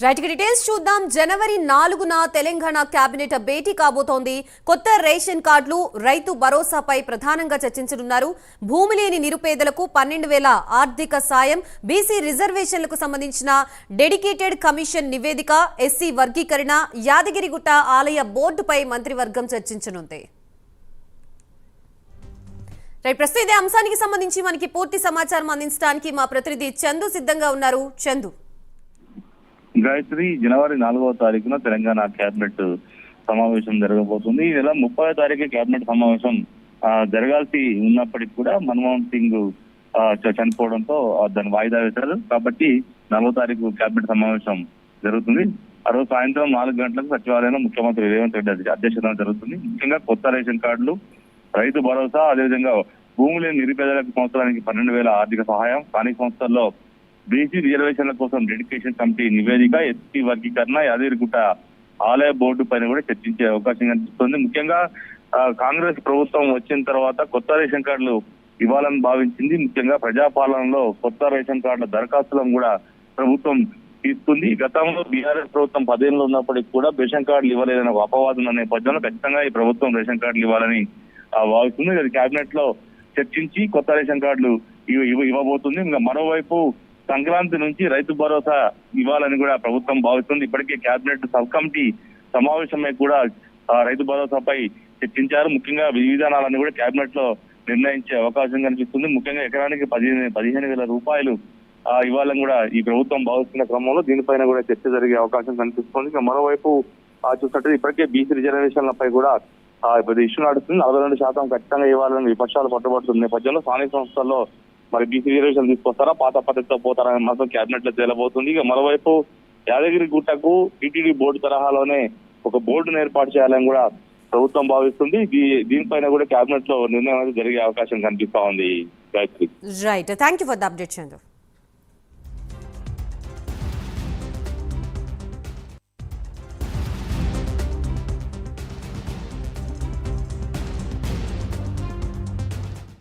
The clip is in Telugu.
రైట్ డీటెయిల్స్ చూద్దాం. జనవరి 4న తెలంగాణ కేబినెట్ భేటీ కాబోతోంది. కొత్త రేషన్ కార్డులు, రైతు భరోసాపై ప్రధానంగా చర్చించనున్నారు. భూమి లేని నిరుపేదలకు 12,000 ఆర్థిక సాయం, బీసీ రిజర్వేషన్లకు సంబంధించిన డెడికేటెడ్ కమిషన్ నివేదిక, ఎస్సీ వర్గీకరణ, యాదగిరిగుట్ట ఆలయ బోర్డుపై మంత్రివర్గం చర్చించనుంది. ప్రస్తుతం ఇదే అంశానికి సంబంధించి మనకి పూర్తి సమాచారం అందించడానికి మా ప్రతినిధి చందు సిద్ధంగా ఉన్నారు. చందు. గాయత్రి, జనవరి 4వ తారీఖున తెలంగాణ కేబినెట్ సమావేశం జరగబోతుంది. ఈ నెల 30వ తారీఖు కేబినెట్ సమావేశం జరగాల్సి ఉన్నప్పటికీ కూడా మన్మోహన్ సింగ్ చనిపోవడంతో దాన్ని వాయిదా వేశారు. కాబట్టి 4వ తారీఖు కేబినెట్ సమావేశం జరుగుతుంది. ఆ రోజు సాయంత్రం 4 గంటలకు సచివాలయంలో ముఖ్యమంత్రి రేవంత్ రెడ్డి అధ్యక్షతన జరుగుతుంది. ముఖ్యంగా కొత్త రేషన్ కార్డులు, రైతు భరోసా, అదేవిధంగా భూమి లేని నిరుపేదలకు సంవత్సరానికి 12,000 ఆర్థిక సహాయం, స్థానిక సంస్థల్లో బీసీ రిజర్వేషన్ల కోసం డెడికేషన్ కమిటీ నివేదిక, ఎస్సీ వర్గీకరణ, యాదగిరిగుట్ట ఆలయ బోర్డు పైన కూడా చర్చించే అవకాశం కనిపిస్తుంది. ముఖ్యంగా కాంగ్రెస్ ప్రభుత్వం వచ్చిన తర్వాత కొత్త రేషన్ కార్డులు ఇవ్వాలని భావించింది. ముఖ్యంగా ప్రజాపాలనలో కొత్త రేషన్ కార్డుల దరఖాస్తులను కూడా ప్రభుత్వం తీసుకుంది. గతంలో బీఆర్ఎస్ ప్రభుత్వం 10 ఏళ్ళు ఉన్నప్పటికీ కూడా రేషన్ కార్డులు ఇవ్వలేదన్న ఒక అపవాదం అనే నేపథ్యంలో ఖచ్చితంగా ఈ ప్రభుత్వం రేషన్ కార్డులు ఇవ్వాలని భావిస్తుంది. అది కేబినెట్ లో చర్చించి కొత్త రేషన్ కార్డులు ఇవ్వబోతుంది. ఇంకా మరోవైపు సంక్రాంతి నుంచి రైతు భరోసా ఇవ్వాలని కూడా ప్రభుత్వం భావిస్తుంది. ఇప్పటికే కేబినెట్ సబ్ కమిటీ సమావేశమై కూడా రైతు భరోసాపై చర్చించారు. ముఖ్యంగా విధానాలను కూడా కేబినెట్ లో నిర్ణయించే అవకాశం కనిపిస్తుంది. ముఖ్యంగా ఎకరానికి 15,000 రూపాయలు ఇవ్వాలని కూడా ఈ ప్రభుత్వం భావిస్తున్న క్రమంలో దీనిపైన కూడా చర్చ జరిగే అవకాశం కనిపిస్తుంది. ఇంకా మరోవైపు చూసినట్టు ఇప్పటికే బీసీ రిజర్వేషన్లపై కూడా ఇష్యూ నడుస్తుంది. 42% ఖచ్చితంగా ఇవ్వాలని విపక్షాలు పట్టుబడుతున్న నేపథ్యంలో స్థానిక సంస్థల్లో మరి బీసీ రిజర్వేషన్ తీసుకొస్తారా, పాత పద్ధతితో పోతారనే మాత్రం కేబినెట్ లో తేలబోతుంది. ఇక మరోవైపు యాదగిరి గుట్టకు టీటీడీ బోర్డు తరహాలోనే ఒక బోర్డును ఏర్పాటు చేయాలని కూడా ప్రభుత్వం భావిస్తుంది. దీనిపైన కూడా కేబినెట్ లో నిర్ణయం అనేది జరిగే అవకాశం కనిపిస్తా ఉంది. Right, thank you for the update Chandu.